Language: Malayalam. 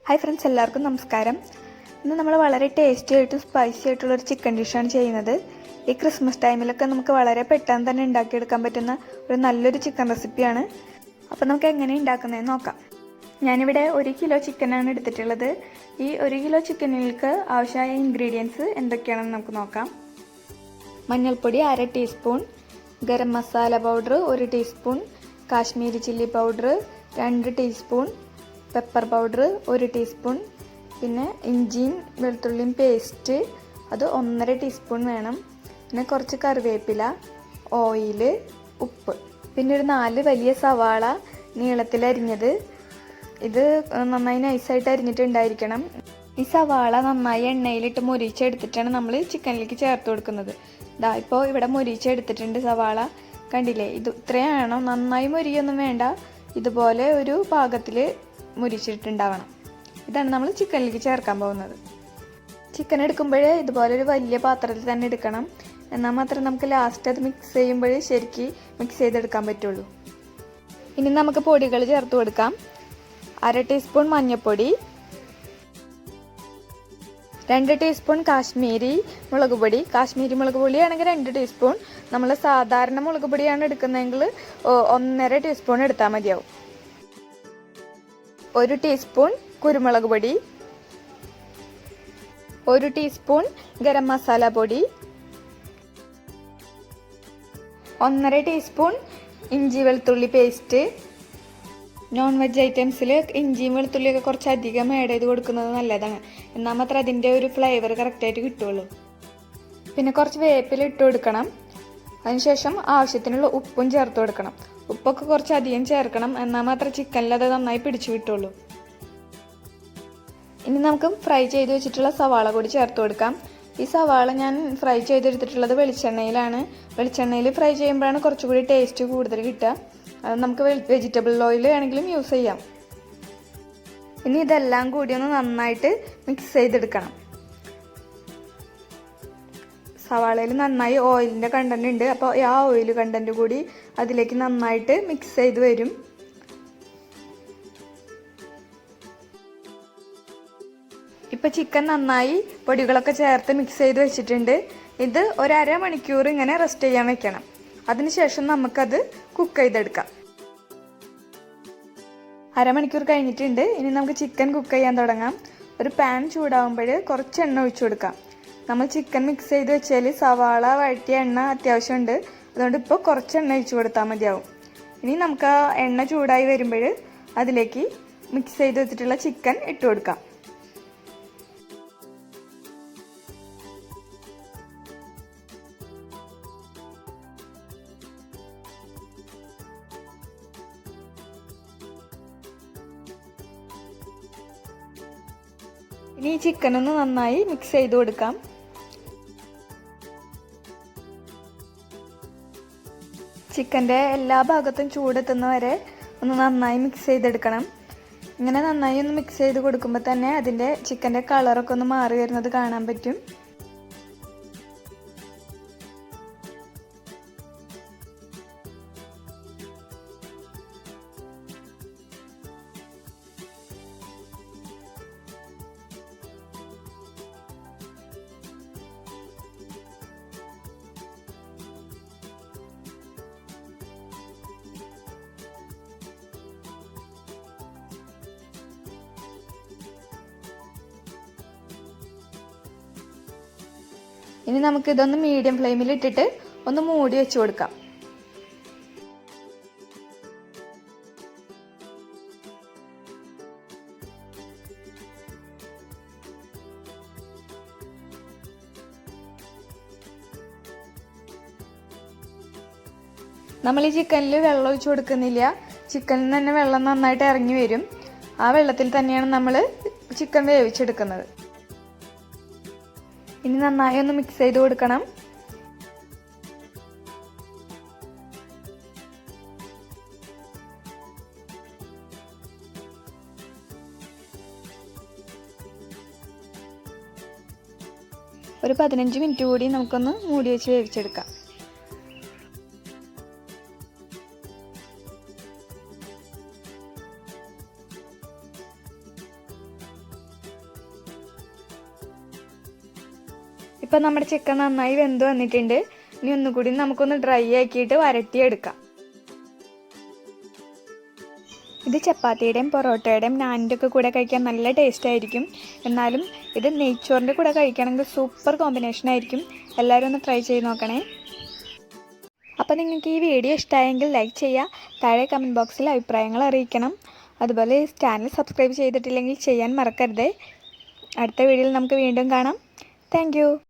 ഹായ് ഫ്രണ്ട്സ്, എല്ലാവർക്കും നമസ്കാരം. ഇന്ന് നമ്മൾ വളരെ ടേസ്റ്റി ആയിട്ടും സ്പൈസി ആയിട്ടുള്ളൊരു ചിക്കൻ ഡിഷാണ് ചെയ്യുന്നത്. ഈ ക്രിസ്മസ് ടൈമിലൊക്കെ നമുക്ക് വളരെ പെട്ടെന്ന് തന്നെ ഉണ്ടാക്കിയെടുക്കാൻ പറ്റുന്ന ഒരു നല്ലൊരു ചിക്കൻ റെസിപ്പിയാണ്. അപ്പോൾ നമുക്ക് എങ്ങനെ ഉണ്ടാക്കുന്നതെന്ന് നോക്കാം. ഞാനിവിടെ 1 കിലോ ചിക്കനാണ് എടുത്തിട്ടുള്ളത്. ഈ 1 കിലോ ചിക്കനിലേക്ക് ആവശ്യമായ ഇൻഗ്രീഡിയൻസ് എന്തൊക്കെയാണെന്ന് നമുക്ക് നോക്കാം. മഞ്ഞൾപ്പൊടി 1/2 teaspoon, garam masala powder 1 teaspoon, Kashmiri chilli powder 2 teaspoon, pepper powder 1 teaspoon, പിന്നെ ഇഞ്ചിയും വെളുത്തുള്ളിയും പേസ്റ്റ് അത് 1.5 ടീസ്പൂൺ വേണം, പിന്നെ കുറച്ച് കറിവേപ്പില, ഓയിൽ, ഉപ്പ്, പിന്നെ ഒരു 4 വലിയ സവാള നീളത്തിൽ അരിഞ്ഞത്. ഇത് നന്നായി നൈസായിട്ട് അരിഞ്ഞിട്ടുണ്ടായിരിക്കണം. ഈ സവാള നന്നായി എണ്ണയിലിട്ട് മൊരിച്ചെടുത്തിട്ടാണ് നമ്മൾ ചിക്കനിലേക്ക് ചേർത്ത് കൊടുക്കുന്നത്. ഇപ്പോൾ ഇവിടെ മൊരിച്ചെടുത്തിട്ടുണ്ട് സവാള, കണ്ടില്ലേ? ഇത് ഇത്രയാണോ, നന്നായി മൊരിയൊന്നും വേണ്ട, ഇതുപോലെ ഒരു പാകത്തിൽ മുരിച്ചിട്ടുണ്ടാവണം. ഇതാണ് നമ്മൾ ചിക്കനിലേക്ക് ചേർക്കാൻ പോകുന്നത്. ചിക്കൻ എടുക്കുമ്പോൾ ഇതുപോലെ ഒരു വലിയ പാത്രത്തിൽ തന്നെ എടുക്കണം, എന്നാൽ മാത്രമേ നമുക്ക് ലാസ്റ്റ് അത് മിക്സ് ചെയ്യുമ്പോൾ ശരിക്ക് മിക്സ് ചെയ്തെടുക്കാൻ പറ്റുള്ളൂ. ഇനി നമുക്ക് പൊടികൾ ചേർത്ത് കൊടുക്കാം. 1/2 ടീസ്പൂൺ മഞ്ഞൾപ്പൊടി, 2 ടീസ്പൂൺ കാശ്മീരി മുളക് പൊടി. കാശ്മീരി മുളക് പൊടിയാണെങ്കിൽ 2 ടീസ്പൂൺ, നമ്മൾ സാധാരണ മുളക് പൊടിയാണ് എടുക്കുന്നതെങ്കിൽ 1.5 ടീസ്പൂൺ എടുത്താൽ മതിയാവും. 1 ടീസ്പൂൺ കുരുമുളക് പൊടി, 1 ടീസ്പൂൺ ഗരം മസാല പൊടി, 1.5 ടീസ്പൂൺ ഇഞ്ചി വെളുത്തുള്ളി പേസ്റ്റ്. നോൺ വെജ് ഐറ്റംസിൽ ഇഞ്ചിയും വെളുത്തുള്ളിയൊക്കെ കുറച്ച് അധികം ആഡ് ചെയ്ത് കൊടുക്കുന്നത് നല്ലതാണ്, എന്നാൽ മാത്രമേ അതിൻ്റെ ഒരു ഫ്ലേവർ കറക്റ്റായിട്ട് കിട്ടുള്ളൂ. പിന്നെ കുറച്ച് വേപ്പില ഇട്ട് കൊടുക്കണം. അതിനുശേഷം ആവശ്യത്തിനുള്ള ഉപ്പും ചേർത്ത് കൊടുക്കണം. ഉപ്പൊക്കെ കുറച്ച് അധികം ചേർക്കണം, എന്നാൽ മാത്രമേ ചിക്കനിൽ അത് നന്നായി പിടിച്ചു കിട്ടുള്ളൂ. ഇനി നമുക്ക് ഫ്രൈ ചെയ്ത് വെച്ചിട്ടുള്ള സവാള കൂടി ചേർത്ത് കൊടുക്കാം. ഈ സവാള ഞാൻ ഫ്രൈ ചെയ്തെടുത്തിട്ടുള്ളത് വെളിച്ചെണ്ണയിലാണ്. വെളിച്ചെണ്ണയിൽ ഫ്രൈ ചെയ്യുമ്പോഴാണ് കുറച്ചുകൂടി ടേസ്റ്റ് കൂടുതൽ കിട്ടുക. അത് നമുക്ക് വെജിറ്റബിൾ ഓയിൽ ആണെങ്കിലും യൂസ് ചെയ്യാം. ഇനി ഇതെല്ലാം കൂടി ഒന്ന് നന്നായിട്ട് മിക്സ് ചെയ്തെടുക്കണം. സവാളയിൽ നന്നായി ഓയിലിൻ്റെ കണ്ടന്റ് ഉണ്ട്, അപ്പോൾ ആ ഓയിൽ കണ്ടന്റ് കൂടി അതിലേക്ക് നന്നായിട്ട് മിക്സ് ചെയ്ത് വരും. ഇപ്പോൾ ചിക്കൻ നന്നായി പൊടികളൊക്കെ ചേർത്ത് മിക്സ് ചെയ്ത് വെച്ചിട്ടുണ്ട്. ഇത് 1/2 മണിക്കൂർ ഇങ്ങനെ റെസ്റ്റ് ചെയ്യാൻ വെക്കണം. അതിനുശേഷം നമുക്കത് കുക്ക് ചെയ്തെടുക്കാം. 1/2 മണിക്കൂർ കഴിഞ്ഞിട്ടുണ്ട്. ഇനി നമുക്ക് ചിക്കൻ കുക്ക് ചെയ്യാൻ തുടങ്ങാം. ഒരു പാൻ ചൂടാകുമ്പോൾ കുറച്ച് എണ്ണ ഒഴിച്ചു കൊടുക്കാം. നമ്മൾ ചിക്കൻ മിക്സ് ചെയ്ത് വെച്ചാൽ സവാള വഴറ്റിയ എണ്ണ അത്യാവശ്യമുണ്ട്, അതുകൊണ്ട് ഇപ്പോൾ കുറച്ച് എണ്ണ ഒഴിച്ചു കൊടുത്താൽ മതിയാവും. ഇനി നമുക്ക് ആ എണ്ണ ചൂടായി വരുമ്പോൾ അതിലേക്ക് മിക്സ് ചെയ്ത് വെച്ചിട്ടുള്ള ചിക്കൻ ഇട്ട് കൊടുക്കാം. ഇനി ഈ ചിക്കൻ ഒന്ന് നന്നായി മിക്സ് ചെയ്ത് കൊടുക്കാം. ചിക്കൻ്റെ എല്ലാ ഭാഗത്തും ചൂടെത്തുന്ന വരെ ഒന്ന് നന്നായി മിക്സ് ചെയ്തെടുക്കണം. ഇങ്ങനെ നന്നായി ഒന്ന് മിക്സ് ചെയ്ത് കൊടുക്കുമ്പോൾ തന്നെ അതിൻ്റെ ചിക്കൻ്റെ കളറൊക്കെ ഒന്ന് മാറി വരുന്നത് കാണാൻ പറ്റും. ഇനി നമുക്ക് ഇതൊന്ന് മീഡിയം ഫ്ലെയിമിൽ ഇട്ടിട്ട് ഒന്ന് മൂടി വെച്ച് കൊടുക്കാം. നമ്മൾ ഈ ചിക്കനിൽ വെള്ളം ഒഴിച്ചു കൊടുക്കുന്നില്ല, ചിക്കനിൽ നിന്ന് തന്നെ വെള്ളം നന്നായിട്ട് ഇറങ്ങി വരും. ആ വെള്ളത്തിൽ തന്നെയാണ് നമ്മൾ ചിക്കൻ വേവിച്ചെടുക്കുന്നത്. ഇനി നന്നായി ഒന്ന് മിക്സ് ചെയ്ത് കൊടുക്കണം. ഒരു 15 മിനിറ്റ് കൂടി നമുക്കൊന്ന് മൂടി വെച്ച് വേവിച്ചെടുക്കാം. ഇപ്പം നമ്മുടെ ചിക്കൻ നന്നായി വെന്ത് വന്നിട്ടുണ്ട്. ഇനി ഒന്നുകൂടി നമുക്കൊന്ന് ഡ്രൈ ആക്കിയിട്ട് വരട്ടിയെടുക്കാം. ഇത് ചപ്പാത്തിയുടെയും പൊറോട്ടയുടെയും നാനിൻ്റെ ഒക്കെ കൂടെ കഴിക്കാൻ നല്ല ടേസ്റ്റ് ആയിരിക്കും. എന്നാലും ഇത് നെയ്ച്ചോറിൻ്റെ കൂടെ കഴിക്കണമെങ്കിൽ സൂപ്പർ കോമ്പിനേഷൻ ആയിരിക്കും. എല്ലാവരും ഒന്ന് ട്രൈ ചെയ്ത് നോക്കണേ. അപ്പോൾ നിങ്ങൾക്ക് ഈ വീഡിയോ ഇഷ്ടമായെങ്കിൽ ലൈക്ക് ചെയ്യുക, താഴെ കമൻറ്റ് ബോക്സിൽ അഭിപ്രായങ്ങൾ അറിയിക്കണം. അതുപോലെ ചാനൽ സബ്സ്ക്രൈബ് ചെയ്തിട്ടില്ലെങ്കിൽ ചെയ്യാൻ മറക്കരുത്. അടുത്ത വീഡിയോയിൽ നമുക്ക് വീണ്ടും കാണാം. താങ്ക്